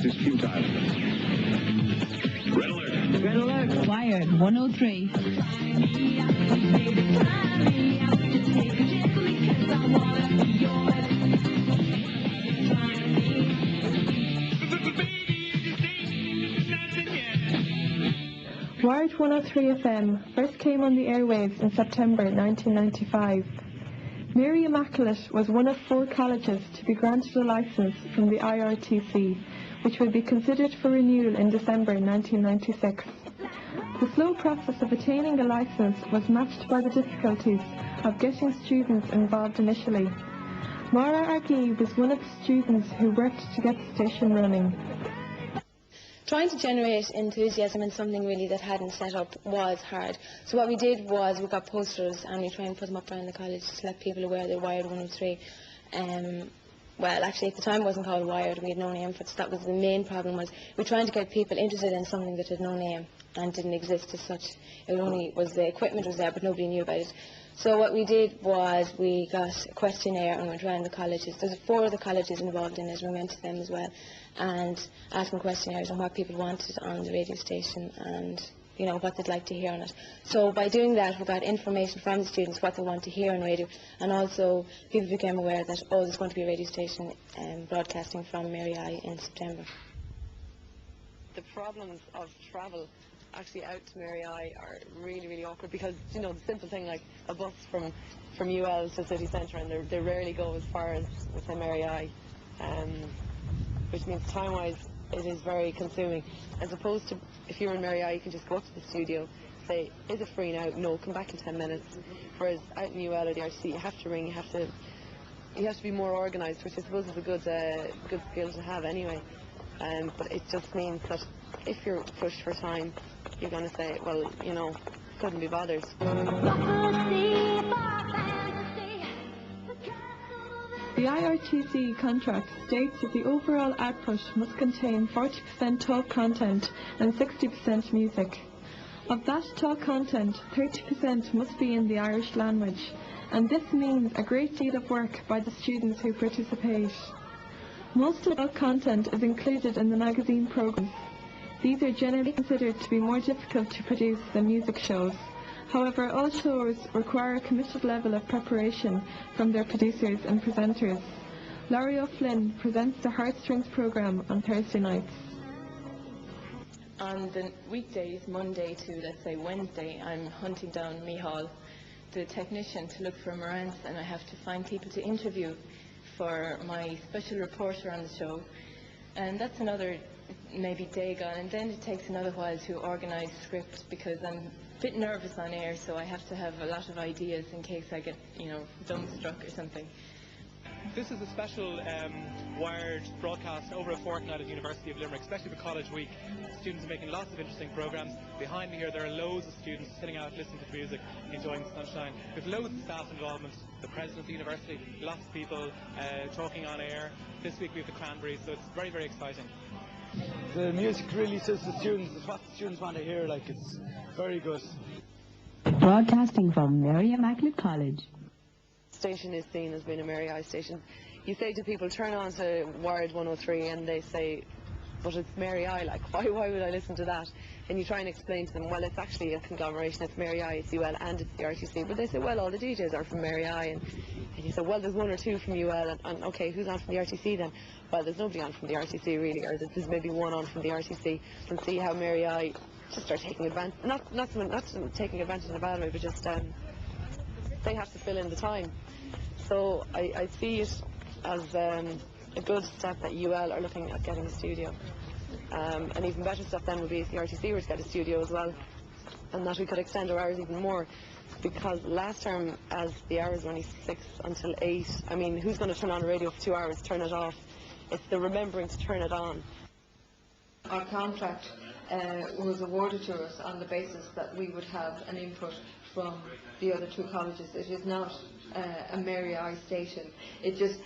is futile. Red alert. Red alert. Wired 103. Wired 103 FM first came on the airwaves in September 1995. Mary Immaculate was one of 4 colleges to be granted a licence from the IRTC, which will be considered for renewal in December 1996. The slow process of attaining a licence was matched by the difficulties of getting students involved initially. Mara Agee was one of the students who worked to get the station running. Trying to generate enthusiasm in something really that hadn't set up was hard. So what we did was we got posters and we tried and put them up around the college to let people aware they're Wired 103. Well, actually at the time it wasn't called Wired, we had no name for it, so that was the main problem. Was we were trying to get people interested in something that had no name and didn't exist as such. It only was the equipment was there but nobody knew about it. So what we did was we got a questionnaire and went around the colleges. There's 4 of the colleges involved in it, and we went to them as well and asked them questionnaires on what people wanted on the radio station and what they'd like to hear on it. So by doing that we got information from the students what they want to hear on radio, and also people became aware that there's going to be a radio station broadcasting from Mary I in September. The problems of travel actually out to Mary I are really, really awkward because, the simple thing like a bus from UL to city centre, and they rarely go as far as, say, Mary I, which means time-wise it is very consuming. As opposed to if you're in Mary I, you can just go up to the studio, say, is it free now? No, come back in 10 minutes. Whereas out in UL or the RTC, you have to ring, you have to be more organised, which I suppose is a good skill to have anyway. But it just means that if you're pushed for time, you're going to say, well, couldn't be bothered. The IRTC contract states that the overall output must contain 40% talk content and 60% music. Of that talk content, 30% must be in the Irish language, and this means a great deal of work by the students who participate. Most of the content is included in the magazine programmes. These are generally considered to be more difficult to produce than music shows. However, all shows require a committed level of preparation from their producers and presenters. Laurie O'Flynn presents the Heartstrings programme on Thursday nights. On the weekdays, Monday to, let's say, Wednesday, I'm hunting down Mihal, the technician, to look for Marantz, and I have to find people to interview for my special reporter on the show. And that's another maybe day gone, and then it takes another while to organise scripts because I'm a bit nervous on air, so I have to have a lot of ideas in case I get, dumbstruck or something. This is a special Wired broadcast over a fortnight at the University of Limerick, especially for College Week. Students are making lots of interesting programmes. Behind me here there are loads of students sitting out listening to music, enjoying the sunshine. With loads of staff involvement, the president of the university, lots of people talking on air. This week we have the Cranberries, so it's very, very exciting. The music really suits the students. It's what the students want to hear, it's very good. Broadcasting from Mary Immaculate College. Station is seen as being a Mary I station. You say to people, turn on to Wired 103, and they say, but it's Mary I, why would I listen to that? And you try and explain to them, well, it's actually a conglomeration, it's Mary I, it's UL, and it's the RTC. But they say, well, all the DJs are from Mary I, and you say, well, there's 1 or 2 from UL, and okay, who's on from the RTC then? Well, there's nobody on from the RTC really, or there's maybe 1 on from the RTC, and see how Mary I just start taking advantage, not taking advantage in a bad way, but just they have to fill in the time. So I see it as a good step that UL are looking at getting a studio. An even better step then would be if the RTC were to get a studio as well, and that we could extend our hours even more, because last term, as the hours were only 6 until 8, I mean, who's going to turn on a radio for 2 hours, turn it off? It's the remembering to turn it on. Our contract was awarded to us on the basis that we would have an input from the other 2 colleges. It is not a Mary I station. It just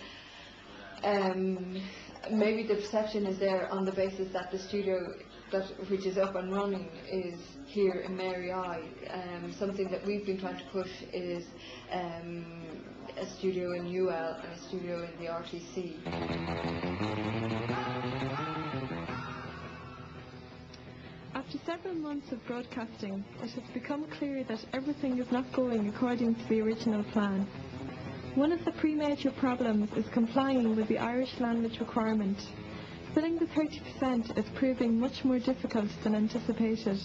maybe the perception is there on the basis that the studio which is up and running is here in Mary I. Something that we've been trying to push is a studio in UL and a studio in the RTC. After several months of broadcasting, it has become clear that everything is not going according to the original plan. One of the pre-major problems is complying with the Irish language requirement. Filling the 30% is proving much more difficult than anticipated.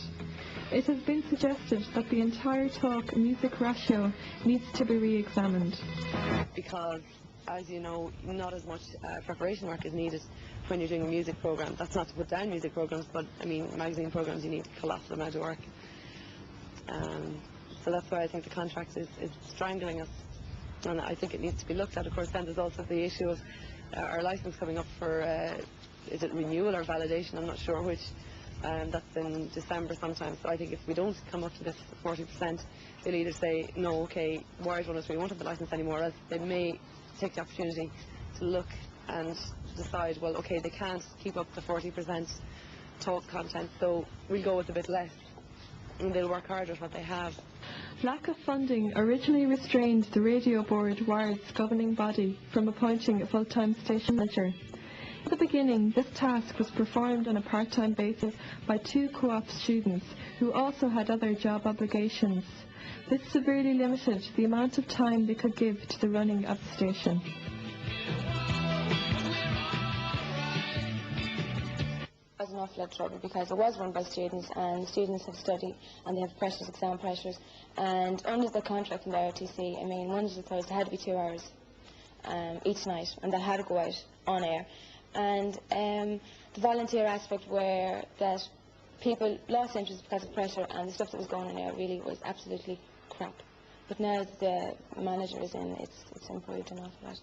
It has been suggested that the entire talk-music ratio needs to be re-examined. Because, as you know, not as much preparation work is needed when you're doing a music programme. That's not to put down music programmes, but I mean magazine programmes, you need a colossal amount of work. So that's why I think the contract is strangling us, and I think it needs to be looked at. Of course, then there's also the issue of our licence coming up for, is it renewal or validation? I'm not sure which. That's in December sometime. So I think if we don't come up to this 40%, they'll either say, no, okay, Wired 103 won't have the licence anymore, or else they may take the opportunity to look and decide, well, okay, they can't keep up the 40% talk content, so we'll go with a bit less, and they'll work harder at what they have. Lack of funding originally restrained the Radio Board, Wired's governing body, from appointing a full-time station manager. At the beginning, this task was performed on a part-time basis by 2 co-op students who also had other job obligations. This severely limited the amount of time they could give to the running of the station. It was an awful lot of trouble because it was run by students, and the students have studied and they have pressures, exam pressures, and under the contract in the RTC, I mean, Monday to Thursday had to be 2 hours each night, and that had to go out on air. And the volunteer aspect, where that people lost interest because of pressure, and the stuff that was going on air really was absolutely crap. But now that the manager is in, it's improved an awful lot.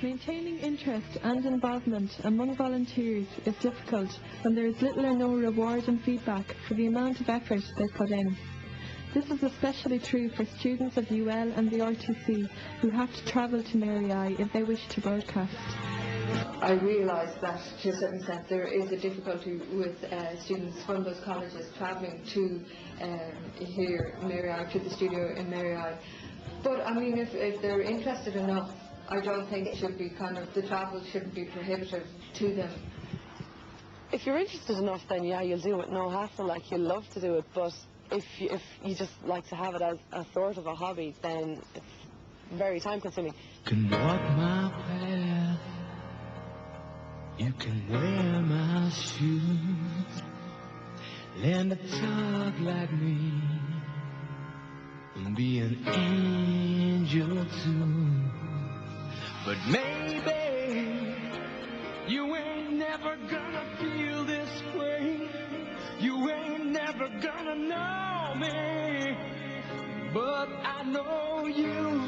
Maintaining interest and involvement among volunteers is difficult when there is little or no reward and feedback for the amount of effort they put in. This is especially true for students of UL and the RTC who have to travel to Mary I if they wish to broadcast. I realise that to a certain extent there is a difficulty with students from those colleges travelling to here, Mary I, to the studio in Mary I. But I mean, if they're interested enough, I don't think it should be the travel shouldn't be prohibitive to them. If you're interested enough, then yeah, you'll do it, no hassle, like you'll love to do it, but if you just like to have it as a sort of a hobby, then it's very time consuming. You can walk my path, you can wear my shoes, learn to talk like me, and be an angel too. But maybe you ain't never gonna feel this way. You ain't never gonna know me. But I know you.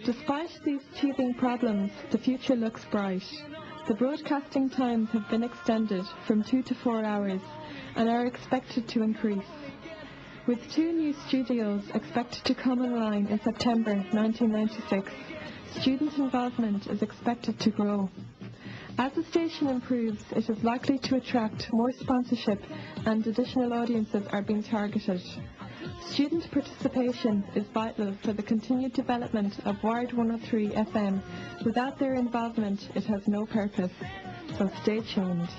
Despite these teething problems, the future looks bright. The broadcasting times have been extended from 2 to 4 hours and are expected to increase, with 2 new studios expected to come online in September 1996. Student involvement is expected to grow. As the station improves, it is likely to attract more sponsorship, and additional audiences are being targeted. Student participation is vital for the continued development of Wired 103 FM. Without their involvement, it has no purpose. So stay tuned.